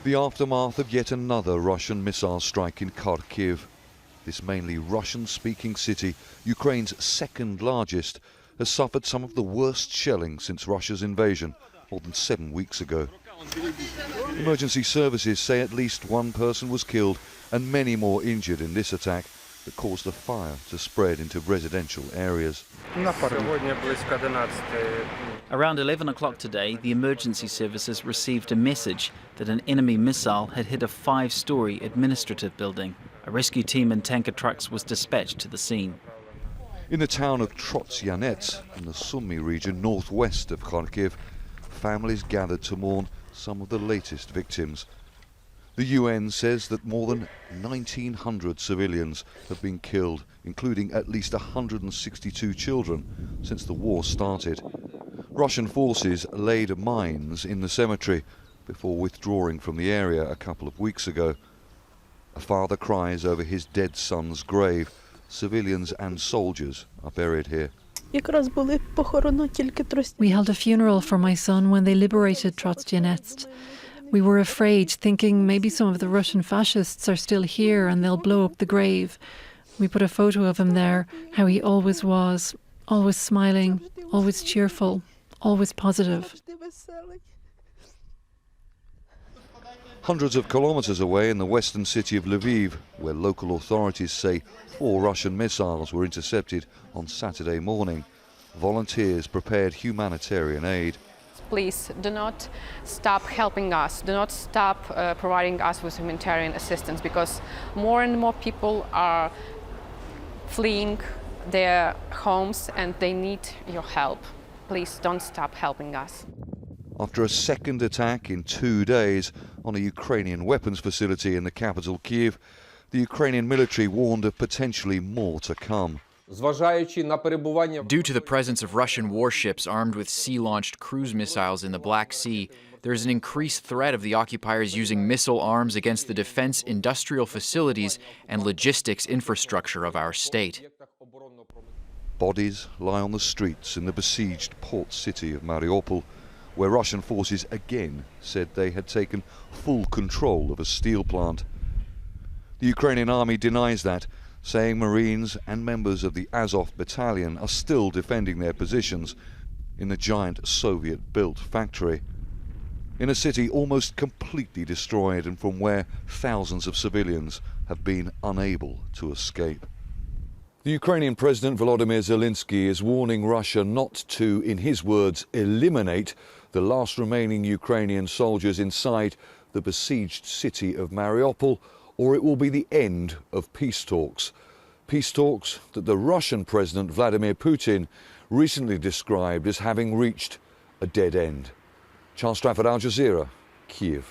The aftermath of yet another Russian missile strike in Kyiv. This mainly Russian-speaking city, Ukraine's second largest, has suffered some of the worst shelling since Russia's invasion more than 7 weeks ago. Emergency services say at least one person was killed and many more injured in this attack that caused a fire to spread into residential areas. Around 11 o'clock today, the emergency services received a message that an enemy missile had hit a 5-story administrative building. A rescue team and tanker trucks was dispatched to the scene. In the town of Trotsyanets, in the Sumy region northwest of Kharkiv, families gathered to mourn some of the latest victims. The UN says that more than 1,900 civilians have been killed, including at least 162 children, since the war started. Russian forces laid mines in the cemetery before withdrawing from the area a couple of weeks ago. A father cries over his dead son's grave. Civilians and soldiers are buried here. We held a funeral for my son when they liberated Trotsyanets. We were afraid, thinking maybe some of the Russian fascists are still here and they'll blow up the grave. We put a photo of him there, how he always was, always smiling, always cheerful, always positive. Hundreds of kilometers away in the western city of Lviv, where local authorities say 4 Russian missiles were intercepted on Saturday morning, volunteers prepared humanitarian aid. Please do not stop helping us, do not stop providing us with humanitarian assistance, because more and more people are fleeing their homes and they need your help. Please don't stop helping us. After a second attack in 2 days on a Ukrainian weapons facility in the capital Kyiv, the Ukrainian military warned of potentially more to come. Due to the presence of Russian warships armed with sea-launched cruise missiles in the Black Sea, there is an increased threat of the occupiers using missile arms against the defense industrial facilities and logistics infrastructure of our state. Bodies lie on the streets in the besieged port city of Mariupol, where Russian forces again said they had taken full control of a steel plant. The Ukrainian army denies that, saying Marines and members of the Azov battalion are still defending their positions in the giant Soviet-built factory, in a city almost completely destroyed and from where thousands of civilians have been unable to escape. The Ukrainian President Volodymyr Zelenskyy is warning Russia not to, in his words, eliminate the last remaining Ukrainian soldiers inside the besieged city of Mariupol, or it will be the end of peace talks. Peace talks that the Russian President Vladimir Putin recently described as having reached a dead end. Stratford, Al Jazeera, Kyiv.